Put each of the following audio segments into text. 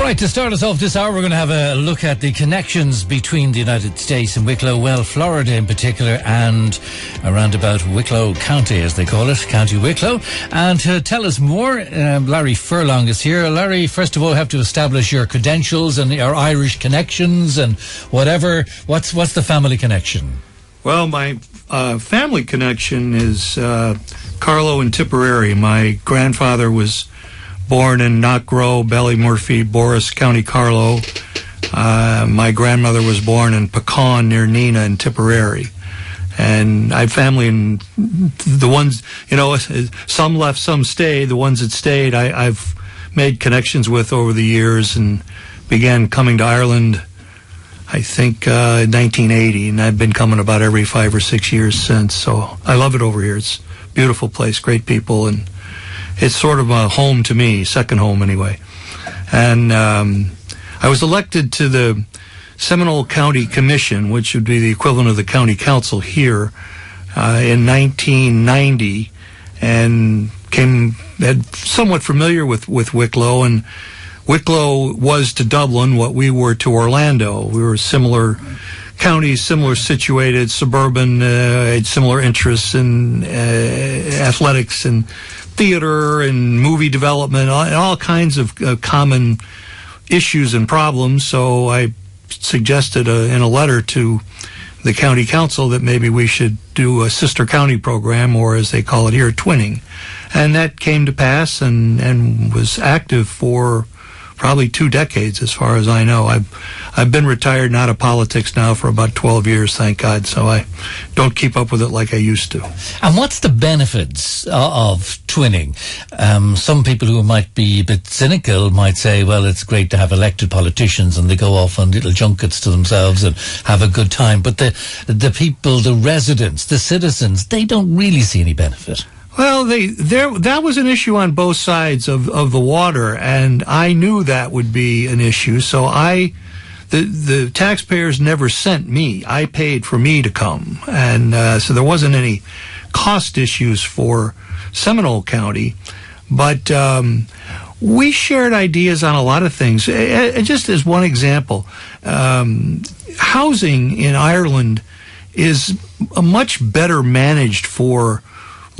right, to start us off this hour, we're going to have a look at the connections between the United States and Wicklow, well, Florida in particular, and around about Wicklow County, as they call it, County Wicklow. And to tell us more, Larry Furlong is here. Larry, first of all, have to establish your credentials and your Irish connections and whatever. What's the family connection? Well, my family connection is Carlow and Tipperary. My grandfather was born in Knockgrow, Ballymurphy, Boris, County Carlow. My grandmother was born in Pecan near Neenah in Tipperary. And I have family in the ones, some left, some stayed. The ones that stayed, I've made connections with over the years and began coming to Ireland, I think, in 1980. And I've been coming about every 5 or 6 years since. So I love it over here. It's a beautiful place, great people, and it's sort of a home to me, second home anyway. And I was elected to the Seminole County Commission, which would be the equivalent of the county council here, in 1990, and had somewhat familiar with Wicklow. And Wicklow was to Dublin what we were to Orlando. We were similar counties, similar situated, suburban, had similar interests in athletics and theater and movie development, all kinds of common issues and problems. So I suggested in a letter to the county council that maybe we should do a sister county program, or as they call it here, twinning. And that came to pass and was active for probably 2 decades, as far as I know. I've been retired and out of politics now for about 12 years, thank God, so I don't keep up with it like I used to. And what's the benefits of twinning? Some people who might be a bit cynical might say, well, it's great to have elected politicians and they go off on little junkets to themselves and have a good time. But the people, the residents, the citizens, they don't really see any benefit. Well, that was an issue on both sides of the water, and I knew that would be an issue. So the taxpayers never sent me. I paid for me to come, and so there wasn't any cost issues for Seminole County. But we shared ideas on a lot of things. Just as one example, housing in Ireland is much better managed for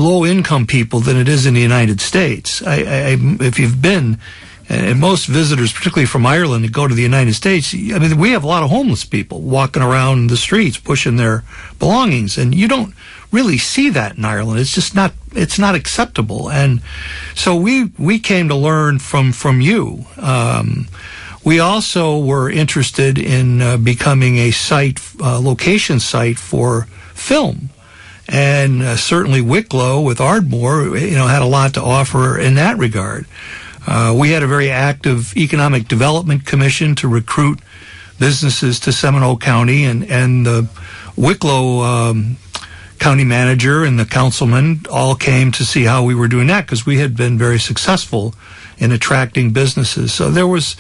low-income people than it is in the United States. If you've been, and most visitors, particularly from Ireland, that go to the United States, I mean, we have a lot of homeless people walking around the streets pushing their belongings, and you don't really see that in Ireland. It's just not acceptable. And so we came to learn from you. We also were interested in becoming a location site for film. And certainly Wicklow with Ardmore, had a lot to offer in that regard. We had a very active economic development commission to recruit businesses to Seminole County, and the Wicklow county manager and the councilman all came to see how we were doing that, because we had been very successful in attracting businesses. So there was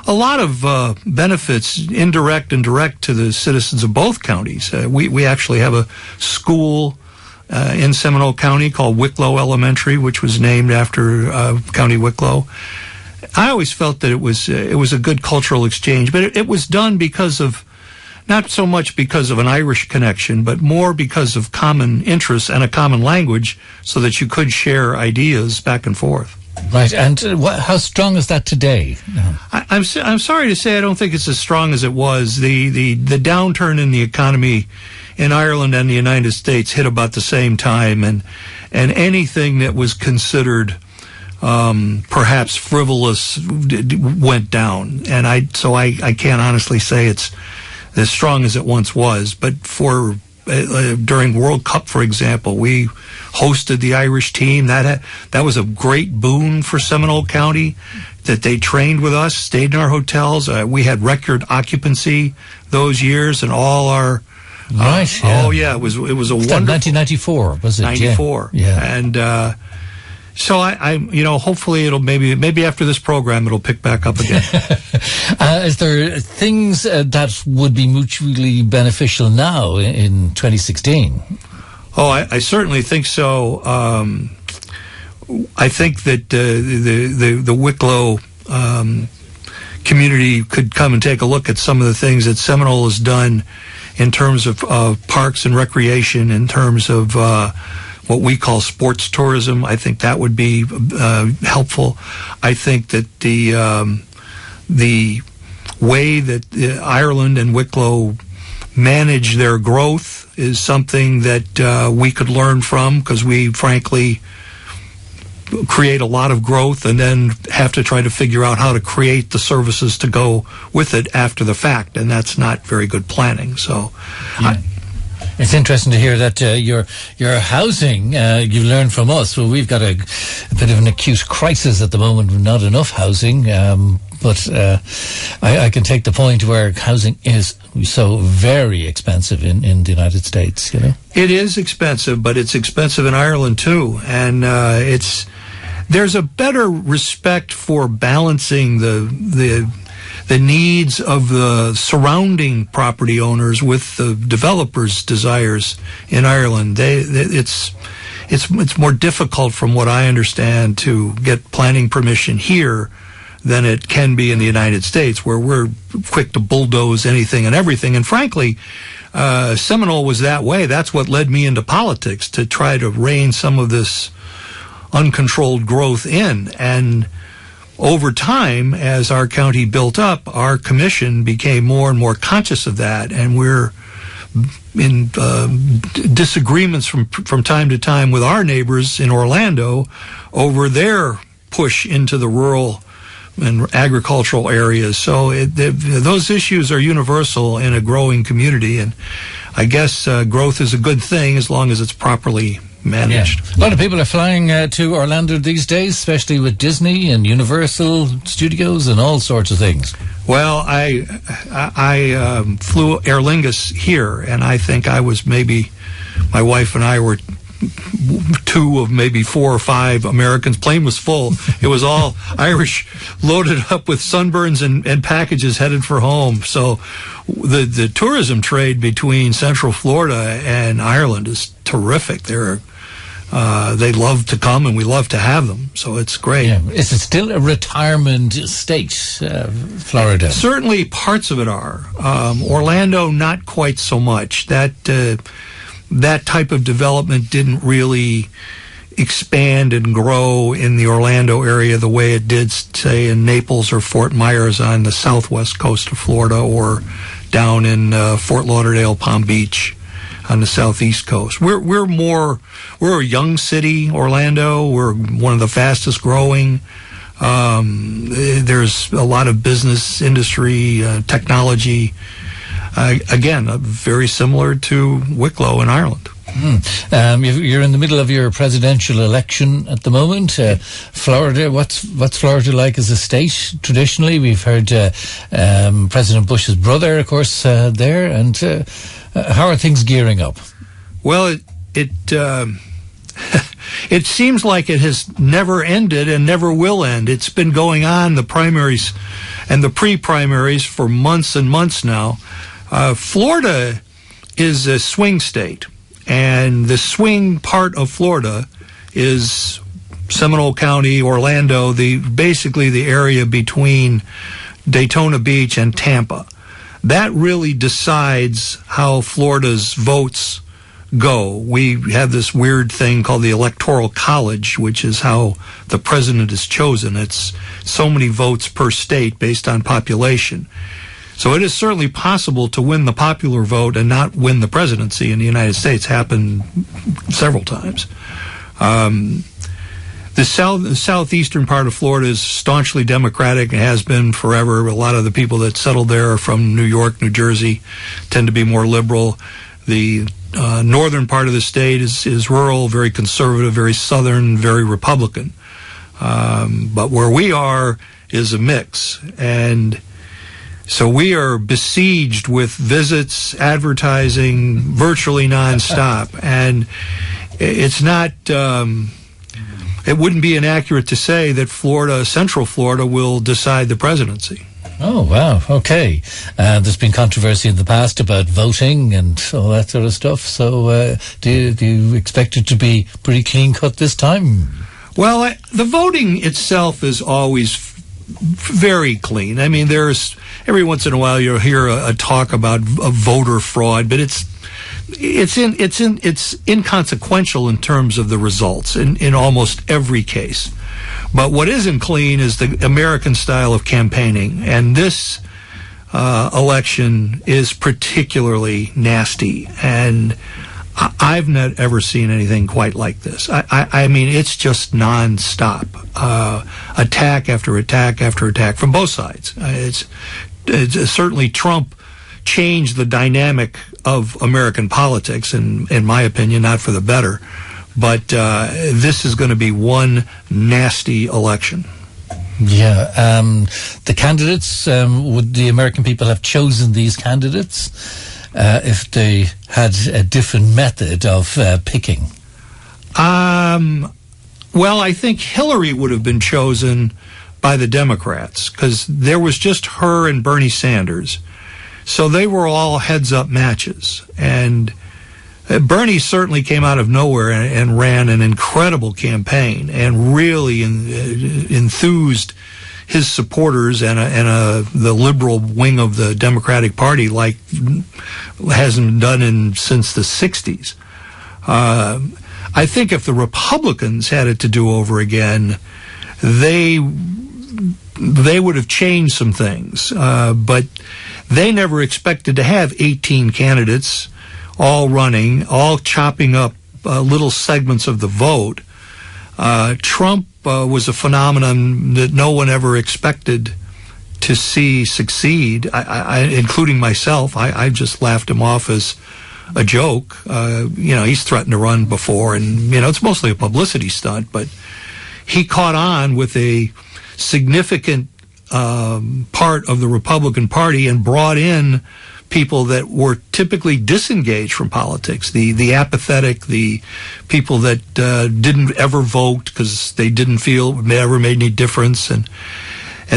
a lot of benefits, indirect and direct, to the citizens of both counties. We actually have a school in Seminole County called Wicklow Elementary, which was named after County Wicklow. I always felt that it was a good cultural exchange, but it was done because of, not so much because of an Irish connection, but more because of common interests and a common language, so that you could share ideas back and forth. Right, and how strong is that today? No. I'm sorry to say I don't think it's as strong as it was. The downturn in the economy in Ireland and the United States hit about the same time, and anything that was considered perhaps frivolous went down. And I can't honestly say it's as strong as it once was. But for during World Cup, for example, we hosted the Irish team. That was a great boon for Seminole County, that they trained with us, stayed in our hotels. We had record occupancy those years, and all our right. Yeah. Oh yeah, it was a wonderful. 1994 was it? 94. Yeah. And so I hopefully it'll maybe after this program it'll pick back up again. Is there things that would be mutually beneficial now in 2016? Oh, I certainly think so. I think that the Wicklow community could come and take a look at some of the things that Seminole has done in terms of parks and recreation, in terms of what we call sports tourism. I think that would be helpful. I think that the way that Ireland and Wicklow manage their growth is something that we could learn from, because we frankly create a lot of growth and then have to try to figure out how to create the services to go with it after the fact, and that's not very good planning. So it's interesting to hear that your housing, you learned from us. Well, we've got a bit of an acute crisis at the moment with not enough housing, but I can take the point where housing is so very expensive in the United States, you know. It is expensive, but it's expensive in Ireland too, and there's a better respect for balancing the needs of the surrounding property owners with the developers' desires in Ireland. It's more difficult, from what I understand, to get planning permission here than it can be in the United States, where we're quick to bulldoze anything and everything. And frankly, Seminole was that way. That's what led me into politics, to try to rein some of this uncontrolled growth in. And over time, as our county built up, our commission became more and more conscious of that, and we're in disagreements from time to time with our neighbors in Orlando over their push into the rural and agricultural areas. So those issues are universal in a growing community, and I guess growth is a good thing as long as it's properly managed. Yeah. A lot of people are flying to Orlando these days, especially with Disney and Universal Studios and all sorts of things. Well, I flew Aer Lingus here, and I think I was maybe, my wife and I were two of maybe 4 or 5 Americans. Plane was full. It was all Irish, loaded up with sunburns and packages headed for home. So the tourism trade between Central Florida and Ireland is terrific. They love to come, and we love to have them. So it's great. Yeah. Is it still a retirement state, Florida? Certainly parts of it are. Orlando, not quite so much. That type of development didn't really expand and grow in the Orlando area the way it did, say, in Naples or Fort Myers on the southwest coast of Florida, or down in Fort Lauderdale, Palm Beach on the southeast coast. We're a young city, Orlando. We're one of the fastest growing. There's a lot of business, industry, technology. Again, very similar to Wicklow in Ireland. You're in the middle of your presidential election at the moment. Florida, what's Florida like as a state? Traditionally, we've heard President Bush's brother, of course, there. And how are things gearing up? Well, it it seems like it has never ended and never will end. It's been going on, the primaries and the pre-primaries, for months and months now. Florida is a swing state, and the swing part of Florida is Seminole County, Orlando, basically the area between Daytona Beach and Tampa. That really decides how Florida's votes go. We have this weird thing called the Electoral College, which is how the president is chosen. It's so many votes per state based on population. So it is certainly possible to win the popular vote and not win the presidency in the United States. Happened several times. The southeastern part of Florida is staunchly Democratic and has been forever. A lot of the people that settled there are from New York, New Jersey, tend to be more liberal. The northern part of the state is rural, very conservative, very southern, very Republican. But where we are is a mix. And so we are besieged with visits, advertising, virtually nonstop. And it's not, it wouldn't be inaccurate to say that Central Florida will decide the presidency. Oh, wow. Okay. There's been controversy in the past about voting and all that sort of stuff. So do you expect it to be pretty clean cut this time? Well, the voting itself is always very clean. I mean, there's every once in a while you'll hear a talk about a voter fraud, but it's inconsequential in terms of the results in almost every case. But what isn't clean is the American style of campaigning, and this election is particularly nasty, and I've not ever seen anything quite like this. I mean, it's just nonstop, attack after attack after attack from both sides. It's certainly Trump changed the dynamic of American politics, in my opinion, not for the better. But this is going to be one nasty election. Yeah. The candidates, would the American people have chosen these candidates if they had a different method of picking? Well, I think Hillary would have been chosen by the Democrats because there was just her and Bernie Sanders. So they were all heads-up matches. And Bernie certainly came out of nowhere and ran an incredible campaign and really enthused his supporters and the liberal wing of the Democratic Party like hasn't done since the 60s. I think if the Republicans had it to do over again, they would have changed some things. But they never expected to have 18 candidates all running, all chopping up little segments of the vote. Trump was a phenomenon that no one ever expected to see succeed, including myself. I just laughed him off as a joke. He's threatened to run before, and, it's mostly a publicity stunt, but he caught on with a significant part of the Republican Party and brought in people that were typically disengaged from politics, the apathetic, the people that didn't ever vote because they didn't feel it ever made any difference, and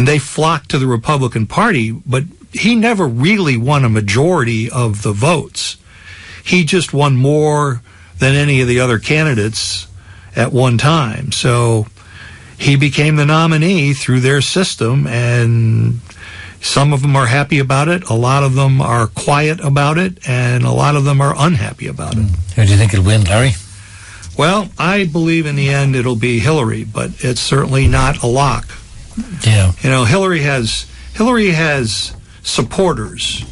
they flocked to the Republican Party. But he never really won a majority of the votes. He just won more than any of the other candidates at one time. So he became the nominee through their system, and some of them are happy about it, a lot of them are quiet about it, and a lot of them are unhappy about it. Who do you think will win, Larry? Well, I believe in the end it'll be Hillary, but it's certainly not a lock. Yeah. Hillary has supporters.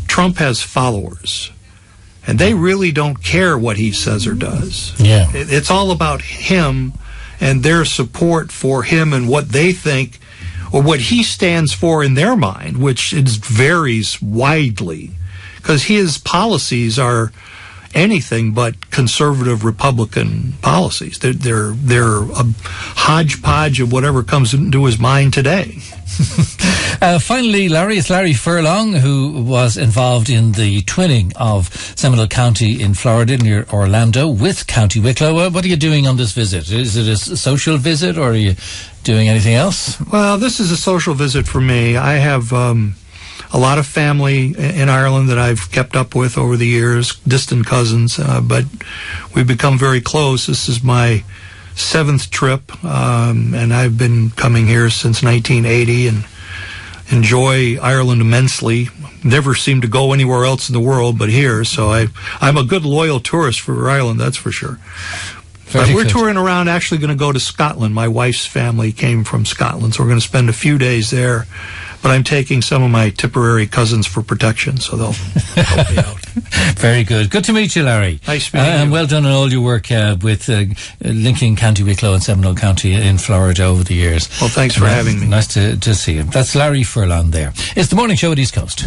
Trump has followers. And they really don't care what he says or does. Yeah. It's all about him and their support for him and what they think or what he stands for in their mind, which varies widely, because his policies are anything but conservative Republican policies. They're a hodgepodge of whatever comes into his mind today. Finally, Larry, it's Larry Furlong, who was involved in the twinning of Seminole County in Florida near Orlando with County Wicklow. What are you doing on this visit? Is it a social visit, or are you doing anything else? Well, this is a social visit for me. I have a lot of family in Ireland that I've kept up with over the years, distant cousins, but we've become very close. This is my 7th trip, and I've been coming here since 1980 and enjoy Ireland immensely. Never seem to go anywhere else in the world but here, so I'm a good loyal tourist for Ireland, that's for sure. But we're touring around, actually going to go to Scotland. My wife's family came from Scotland, so we're going to spend a few days there. But I'm taking some of my Tipperary cousins for protection, so they'll help me out. Very good. Good to meet you, Larry. Nice meeting you. And well done on all your work with linking County Wicklow and Seminole County in Florida over the years. Well, thanks for having me. Nice to see you. That's Larry Furlong there. It's the morning show at East Coast.